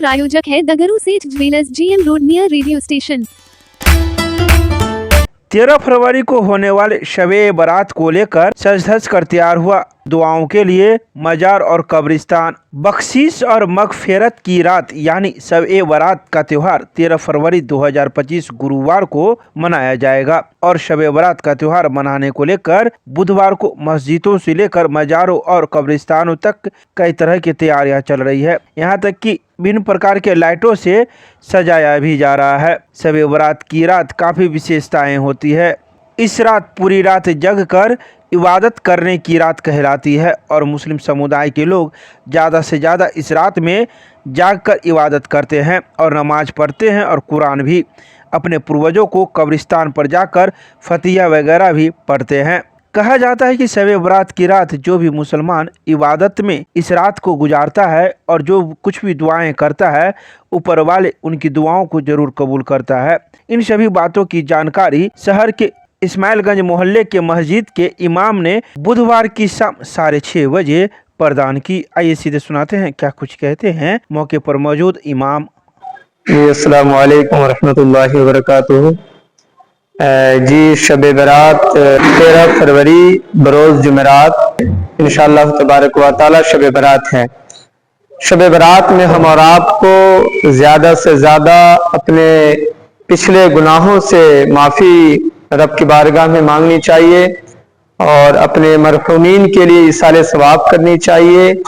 प्रायोजक है दगरू सेठ jewellers, GM road near radio station. 13 फरवरी को होने वाले शबे बारात को लेकर सज धज कर तैयार हुआ। दुआओं के लिए मजार और कब्रिस्तान। बख्शीश और मगफिरत की रात यानी शबे बारात का त्योहार 13 फरवरी 2025 गुरुवार को मनाया जाएगा और शबे बारात का त्योहार मनाने को लेकर बुधवार को मस्जिदों से लेकर मजारों और कब्रिस्तानों तक कई तरह की तैयारियां चल रही है। यहाँ तक कि विभिन्न प्रकार के लाइटों से सजाया भी जा रहा है। शबे बारात की रात काफी विशेषताएं होती है। इस रात पूरी रात जग कर इबादत करने की रात कहलाती है और मुस्लिम समुदाय के लोग ज़्यादा से ज़्यादा इस रात में जाग कर इबादत करते हैं और नमाज पढ़ते हैं और कुरान भी। अपने पूर्वजों को कब्रिस्तान पर जाकर फतिया वगैरह भी पढ़ते हैं। कहा जाता है कि शबे बारात की रात जो भी मुसलमान इबादत में इस रात को गुजारता है और जो कुछ भी दुआएं करता है, ऊपर वाले उनकी दुआओं को जरूर कबूल करता है। इन सभी बातों की जानकारी शहर के इस्माइलगंज मोहल्ले के मस्जिद के इमाम ने बुधवार की शाम 6:30 बजे प्रदान की। आइए सीधे सुनाते हैं क्या कुछ कहते हैं मौके पर मौजूद इमाम। अस्सलाम वालेकुम रहमतुल्लाहि व बरकातुहू। जी शबे बारात 13 फरवरी बरोज़ जुमेरात इंशाअल्लाह तबारक व तआला शबे बारात है। शबे बारात में हम और आपको ज़्यादा से ज़्यादा अपने पिछले गुनाहों से माफ़ी रब की बारगाह में मांगनी चाहिए और अपने मरहूमीन के लिए इसाले सवाब करनी चाहिए।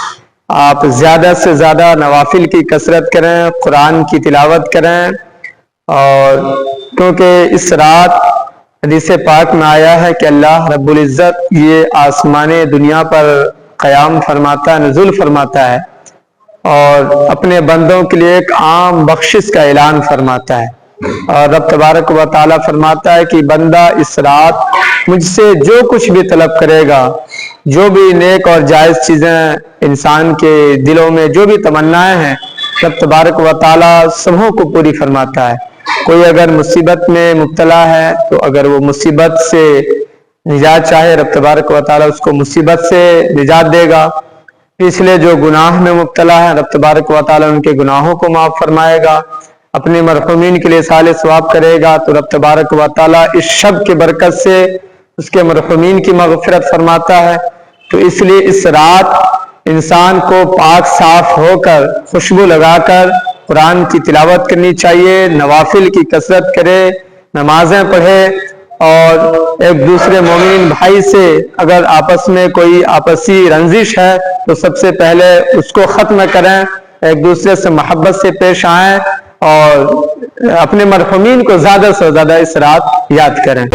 आप ज़्यादा से ज़्यादा नवाफिल की कसरत करें, कुरान की तिलावत करें और क्योंकि इस रात हदीस पाक में आया है कि अल्लाह रब्बुल इज़्ज़त ये आसमाने दुनिया पर क़याम फरमाता है, नुज़ुल फरमाता है और अपने बंदों के लिए एक आम बख्शिश का ऐलान फरमाता है। और रब तबारक व तआला फरमाता है कि बंदा इस रात मुझसे जो कुछ भी तलब करेगा, जो भी नेक और जायज़ चीज़ें इंसान के दिलों में जो भी तमन्नाएं हैं, रब तबारक व तआला सबों को पूरी फरमाता है। कोई अगर मुसीबत में मुब्तला है तो अगर वो मुसीबत से निजात चाहे, रब तबारक व तआला उसको मुसीबत से निजात देगा। पिछले जो गुनाह में मुब्तला है, रब तबारक व तआला उनके गुनाहों को माफ़ फरमाएगा। अपने मरहूमीन के लिए साले सवाब करेगा तो रब तबारक व तआला इस शब के बरकत से उसके मरहूमीन की मग़फ़िरत फरमाता है। तो इसलिए इस रात इंसान को पाक साफ होकर खुशबू लगाकर कुरान की तिलावत करनी चाहिए, नवाफिल की कसरत करे, नमाजें पढ़े और एक दूसरे मोमिन भाई से अगर आपस में कोई आपसी रंजिश है तो सबसे पहले उसको ख़त्म करें, एक दूसरे से मोहब्बत से पेश आएँ और अपने मरहूमीन को ज़्यादा से ज़्यादा इस रात याद करें।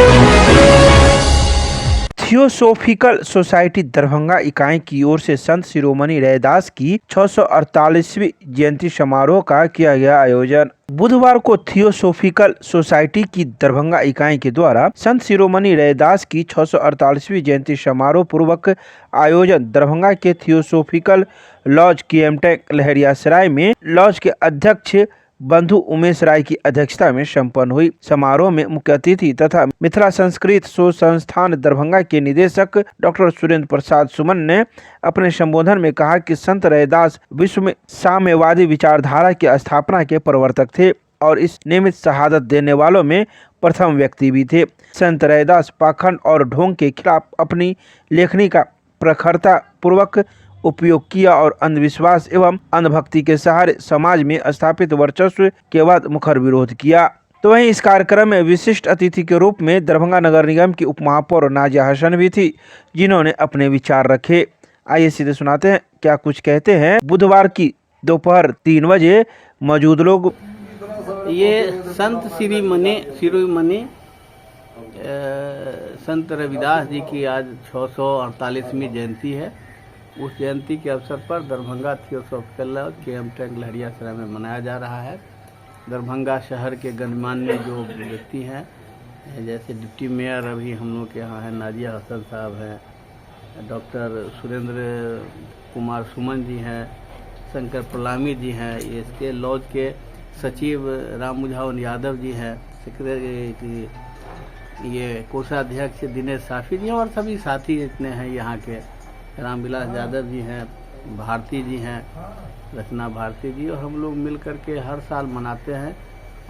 थियोसॉफिकल सोसाइटी दरभंगा इकाई की ओर से संत शिरोमणि रैदास की 648वीं जयंती समारोह का किया गया आयोजन। बुधवार को थियोसॉफिकल सोसाइटी की दरभंगा इकाई के द्वारा संत शिरोमणि रैदास की 648वीं जयंती समारोह पूर्वक आयोजन दरभंगा के theosophical lodge KM tank Laheriasarai में लॉज के अध्यक्ष बंधु उमेश राय की अध्यक्षता में संपन्न हुई। समारोह में मुख्य अतिथि तथा मिथिला संस्कृत शोध संस्थान दरभंगा के निदेशक डॉक्टर सुरेंद्र प्रसाद सुमन ने अपने संबोधन में कहा कि संत रैदास विश्व में साम्यवादी विचारधारा की स्थापना के प्रवर्तक थे और इस नियमित शहादत देने वालों में प्रथम व्यक्ति भी थे। संत रैदास पाखंड और ढोंग के खिलाफ अपनी लेखनी का प्रखरता पूर्वक उपयोग किया और अंधविश्वास एवं अंधभक्ति के सहारे समाज में स्थापित वर्चस्व के बाद मुखर विरोध किया। तो वहीं इस कार्यक्रम में विशिष्ट अतिथि के रूप में दरभंगा नगर निगम की उपमहापौर नाजिया हसन भी थी, जिन्होंने अपने विचार रखे। आइए सीधे सुनाते हैं क्या कुछ कहते हैं बुधवार की दोपहर 3 बजे मौजूद लोग। ये संत शिरोमणि संत रविदास जी की आज 648वीं जयंती है। उस जयंती के अवसर पर Darbhanga theosophical lodge KM tank Laheriasarai में मनाया जा रहा है। दरभंगा शहर के गणमान्य जो व्यक्ति हैं, जैसे डिप्टी मेयर अभी हम लोग के यहाँ हैं, नाजिया हसन साहब हैं, डॉक्टर सुरेंद्र कुमार सुमन जी हैं, शंकर प्रलामी जी हैं, इसके लॉज के सचिव राम मुझावन यादव जी हैं, सेक्रेटरी ये कोषाध्यक्ष दिनेश साफी जी और सभी साथी जितने हैं यहाँ के, रामविलास यादव जी हैं, भारती जी हैं, रचना भारती जी, और हम लोग मिल कर के हर साल मनाते हैं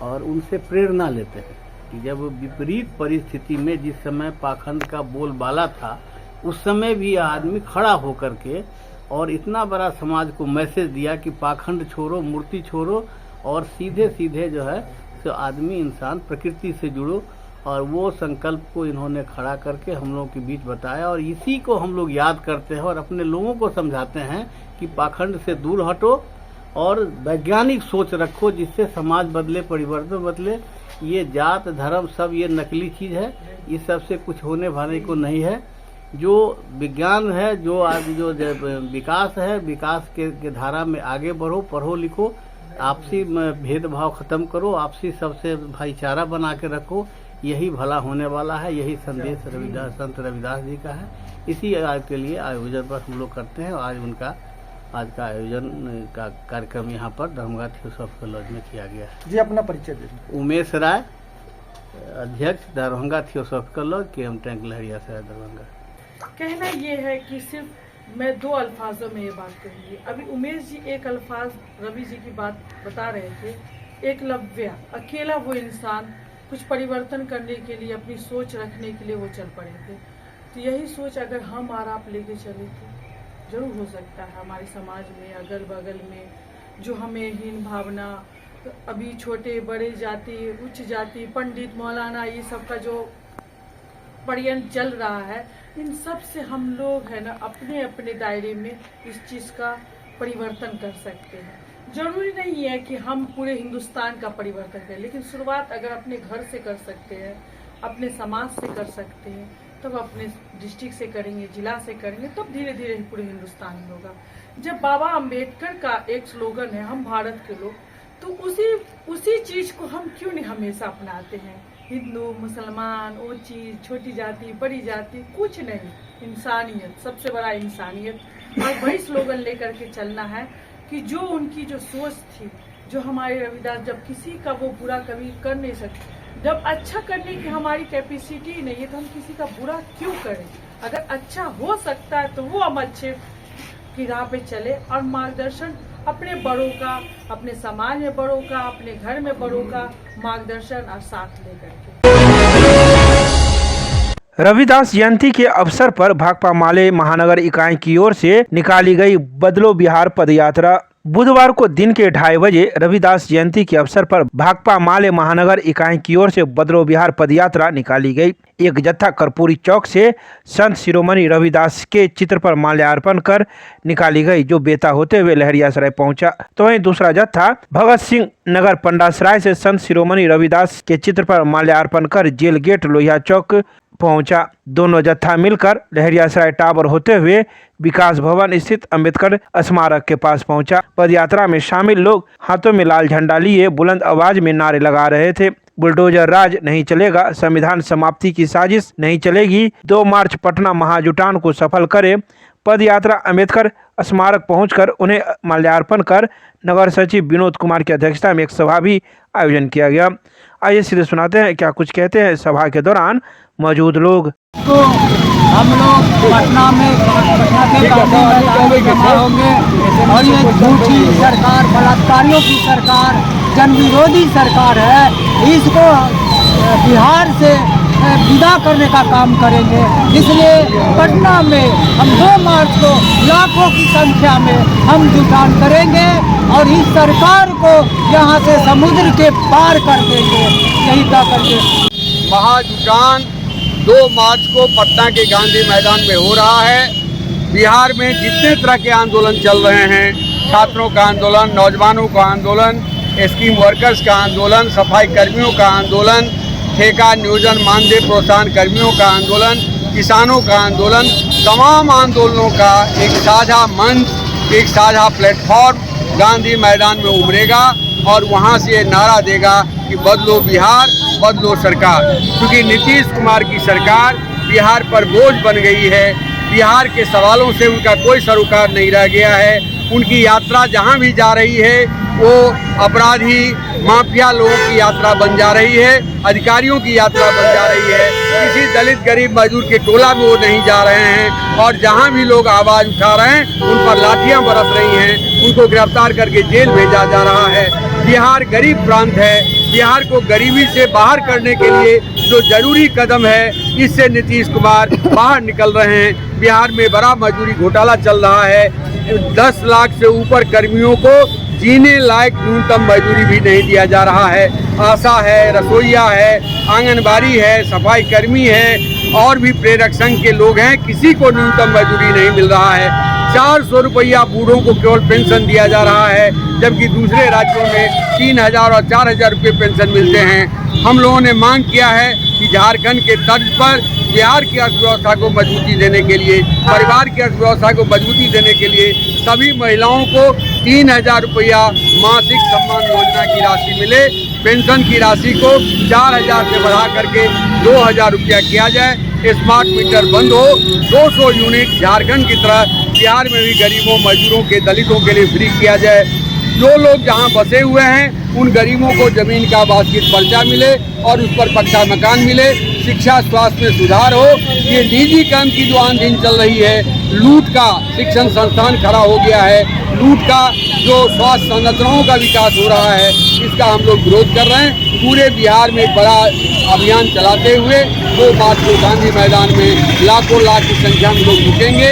और उनसे प्रेरणा लेते हैं कि जब विपरीत परिस्थिति में जिस समय पाखंड का बोलबाला था, उस समय भी यह आदमी खड़ा होकर के और इतना बड़ा समाज को मैसेज दिया कि पाखंड छोड़ो, मूर्ति छोड़ो और सीधे सीधे जो है तो आदमी इंसान प्रकृति से जुड़ो, और वो संकल्प को इन्होंने खड़ा करके हम लोगों के बीच बताया और इसी को हम लोग याद करते हैं और अपने लोगों को समझाते हैं कि पाखंड से दूर हटो और वैज्ञानिक सोच रखो, जिससे समाज बदले, परिवर्तन बदले। ये जात धर्म सब ये नकली चीज़ है, इस सब से कुछ होने वाले को नहीं है। जो विज्ञान है, जो आज जो विकास है, विकास के धारा में आगे बढ़ो, पढ़ो लिखो, आपसी भेदभाव खत्म करो, आपसी सबसे भाईचारा बना के रखो, यही भला होने वाला है। यही संदेश संत रविदास जी का है। इसी आज के लिए आयोजन पर हम लोग करते हैं। आज उनका आज का आयोजन का कार्यक्रम यहाँ पर दरभंगा थियोसॉफिकल लॉज में किया गया है। जी, अपना परिचय दे। उमेश राय, अध्यक्ष Darbhanga theosophical lodge, K M tank Laheriasarai Darbhanga. कहना ये है कि सिर्फ मैं 2 अल्फाजों में ये बात कहूँगी। अभी उमेश जी एक अल्फाज रवि जी की बात बता रहे थे, एकलव्य, अकेला वो इंसान कुछ परिवर्तन करने के लिए, अपनी सोच रखने के लिए वो चल पड़े थे। तो यही सोच अगर हम और आप लेके चले तो जरूर हो सकता है हमारे समाज में, अगल बगल में जो हमें हीन भावना, अभी छोटे बड़े जाति, उच्च जाति, पंडित, मौलाना, ये सब का जो पर्यंत चल रहा है, इन सब से हम लोग है ना अपने अपने दायरे में इस चीज़ का परिवर्तन कर सकते हैं। जरूरी नहीं है कि हम पूरे हिंदुस्तान का परिवर्तन करें, लेकिन शुरुआत अगर अपने घर से कर सकते हैं, अपने समाज से कर सकते हैं, तब अपने डिस्ट्रिक्ट से करेंगे, जिला से करेंगे, तब धीरे धीरे पूरे हिंदुस्तान में होगा। जब बाबा अंबेडकर का एक स्लोगन है, हम भारत के लोग, तो उसी चीज को हम क्यों नहीं हमेशा अपनाते हैं। हिंदू, मुसलमान, ऊंची छोटी जाति, बड़ी जाति, कुछ नहीं, इंसानियत, सबसे बड़ा इंसानियत। और वही स्लोगन लेकर के चलना है कि जो उनकी जो सोच थी, जो हमारे रविदास, जब किसी का वो बुरा कभी कर नहीं सकते, जब अच्छा करने की हमारी कैपेसिटी नहीं है तो हम किसी का बुरा क्यों करें। अगर अच्छा हो सकता है तो वो हम अच्छे की राह पे चले और मार्गदर्शन अपने बड़ों का, अपने समाज में बड़ों का, अपने घर में बड़ों का मार्गदर्शन और साथ लेकर के। रविदास जयंती के अवसर पर भाकपा माले महानगर इकाई की ओर से निकाली गई बदलो बिहार पदयात्रा। बुधवार को दिन के 2:30 बजे रविदास जयंती के अवसर पर भाकपा माले महानगर इकाई की ओर से बदलो बिहार पदयात्रा निकाली गई। एक जत्था कर्पूरी चौक से संत शिरोमणि रविदास के चित्र पर माल्यार्पण कर निकाली गई, जो बेता होते हुए लहरियासराय पहुंचा। तो वहीं दूसरा जत्था भगत सिंह नगर पंडासराय से संत शिरोमणि रविदास के चित्र पर माल्यार्पण कर जेल गेट लोहिया चौक पहुंचा। दोनों जत्था मिलकर लहरियासराय टावर होते हुए विकास भवन स्थित अंबेडकर स्मारक के पास पहुंचा। पदयात्रा में शामिल लोग हाथों में लाल झंडा लिए बुलंद आवाज में नारे लगा रहे थे। बुलडोजर राज नहीं चलेगा, संविधान समाप्ति की साजिश नहीं चलेगी, 2 मार्च पटना महाजुटान को सफल करे। पदयात्रा अंबेडकर स्मारक पहुंचकर उन्हें माल्यार्पण कर नगर सचिव विनोद कुमार की अध्यक्षता में एक सभा भी आयोजन किया गया। आइए सीधे सुनाते हैं क्या कुछ कहते हैं सभा के दौरान मौजूद लोग। तो हम लोग पटना के गांधी मैदान में जमा होंगे और ये झूठी सरकार, बलात्कारियों की सरकार, जन विरोधी सरकार है, इसको बिहार से विदा करने का काम करेंगे। इसलिए पटना में हम 2 मार्च को लाखों की संख्या में हम जुटान करेंगे और इस सरकार को यहाँ से समुद्र के पार कर देंगे। यही कह करके महाजुटान 2 मार्च को पटना के गांधी मैदान में हो रहा है। बिहार में जितने तरह के आंदोलन चल रहे हैं, छात्रों का आंदोलन, नौजवानों का आंदोलन, स्कीम वर्कर्स का आंदोलन, सफाई कर्मियों का आंदोलन, ठेका नियोजन मानदेय प्रोत्साहन कर्मियों का आंदोलन, किसानों का आंदोलन, तमाम आंदोलनों का एक साझा मंच, एक साझा प्लेटफॉर्म गांधी मैदान में उभरेगा और वहां से ये नारा देगा कि बदलो बिहार, बदलो सरकार। क्योंकि नीतीश कुमार की सरकार बिहार पर बोझ बन गई है। बिहार के सवालों से उनका कोई सरोकार नहीं रह गया है। उनकी यात्रा जहां भी जा रही है वो अपराधी, माफिया लोगों की यात्रा बन जा रही है, अधिकारियों की यात्रा बन जा रही है। किसी दलित गरीब मजदूर के टोला में वो नहीं जा रहे हैं और जहां भी लोग आवाज उठा रहे हैं उन पर लाठियां बरस रही हैं, उनको गिरफ्तार करके जेल भेजा जा रहा है। बिहार गरीब प्रांत है, बिहार को गरीबी से बाहर करने के लिए जो जरूरी कदम है, इससे नीतीश कुमार बाहर निकल रहे हैं। बिहार में बड़ा मजदूरी घोटाला चल रहा है, 10 लाख से ऊपर कर्मियों को जीने लायक न्यूनतम मजदूरी भी नहीं दिया जा रहा है। आशा है, रसोईया है, आंगनबाड़ी है, सफाई कर्मी है और भी प्रेरक संघ के लोग हैं, किसी को न्यूनतम मजदूरी नहीं मिल रहा है। 400 रुपया बूढ़ों को केवल पेंशन दिया जा रहा है, जबकि दूसरे राज्यों में 3000 और 4000 रुपये पेंशन मिलते हैं। हम लोगों ने मांग किया है कि झारखंड के तर्ज पर बिहार की अर्थव्यवस्था को मजबूती देने के लिए, परिवार की अर्थव्यवस्था को मजबूती देने के लिए सभी महिलाओं को 3000 रुपया मासिक सम्मान योजना की राशि मिले, पेंशन की राशि को 4000 से बढ़ा करके 2000 रुपया किया जाए, स्मार्ट मीटर बंद हो, 200 यूनिट झारखंड की तरह बिहार में भी गरीबों, मजदूरों के, दलितों के लिए फ्री किया जाए। जो लोग जहां बसे हुए हैं उन गरीबों को जमीन का वार्षिक पर्चा मिले और उस पर पक्का मकान मिले, शिक्षा स्वास्थ्य में सुधार हो। ये निजीकरण की जो आंधी चल रही है, लूट का शिक्षण संस्थान खड़ा हो गया है, लूट का जो स्वास्थ्य संरचनाओं का विकास हो रहा है, इसका हम लोग विरोध कर रहे हैं। पूरे बिहार में एक बड़ा अभियान चलाते हुए 2 मार्च को गांधी मैदान में लाखों लाख की संख्या में लोग जुटेंगे।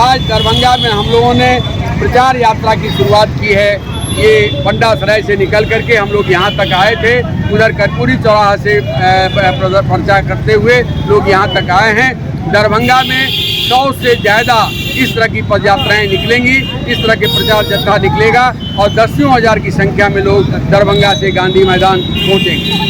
आज दरभंगा में हम लोगों ने प्रचार यात्रा की शुरुआत की है। ये पंडा सराय से निकल करके हम लोग यहाँ तक आए थे, उधर कर्पूरी चौराहा से प्रचार करते हुए लोग यहाँ तक आए हैं। दरभंगा में 100 से ज़्यादा इस तरह की पद यात्राएँ निकलेंगी, इस तरह के प्रचार जत्था निकलेगा और दसियों हजार की संख्या में लोग दरभंगा से गांधी मैदान पहुँचेंगे।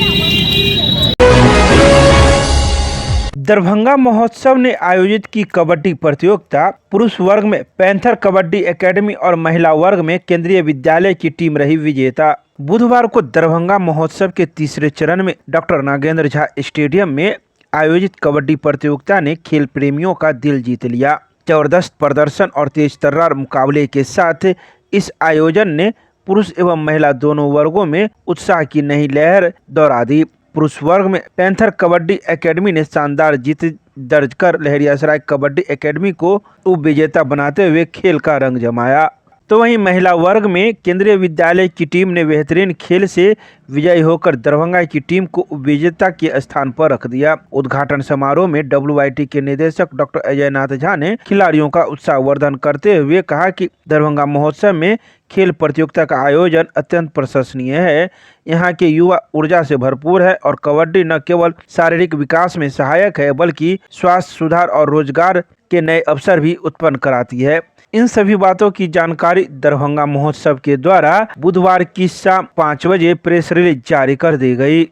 दरभंगा महोत्सव ने आयोजित की कबड्डी प्रतियोगिता। पुरुष वर्ग में पैंथर कबड्डी एकेडमी और महिला वर्ग में केंद्रीय विद्यालय की टीम रही विजेता। बुधवार को दरभंगा महोत्सव के तीसरे चरण में डॉक्टर नागेंद्र झा स्टेडियम में आयोजित कबड्डी प्रतियोगिता ने खेल प्रेमियों का दिल जीत लिया। जबरदस्त प्रदर्शन और तेज तर्रार मुकाबले के साथ इस आयोजन ने पुरुष एवं महिला दोनों वर्गों में उत्साह की नई लहर दौड़ा दी। पुरुष वर्ग में पैंथर कबड्डी एकेडमी ने शानदार जीत दर्ज कर लहरियासराय कबड्डी एकेडमी को उप विजेता बनाते हुए खेल का रंग जमाया। तो वहीं महिला वर्ग में केंद्रीय विद्यालय की टीम ने बेहतरीन खेल से विजयी होकर दरभंगा की टीम को उपविजेता के स्थान पर रख दिया। उद्घाटन समारोह में WIT के निदेशक डॉक्टर अजय नाथ झा ने खिलाड़ियों का उत्साहवर्धन करते हुए कहा कि दरभंगा महोत्सव में खेल प्रतियोगिता का आयोजन अत्यंत प्रशंसनीय है। यहाँ के युवा ऊर्जा से भरपूर है और कबड्डी न केवल शारीरिक विकास में सहायक है बल्कि स्वास्थ्य सुधार और रोजगार के नए अवसर भी उत्पन्न कराती है। इन सभी बातों की जानकारी दरभंगा महोत्सव के द्वारा बुधवार की शाम 5 बजे प्रेस रिलीज जारी कर दी गई।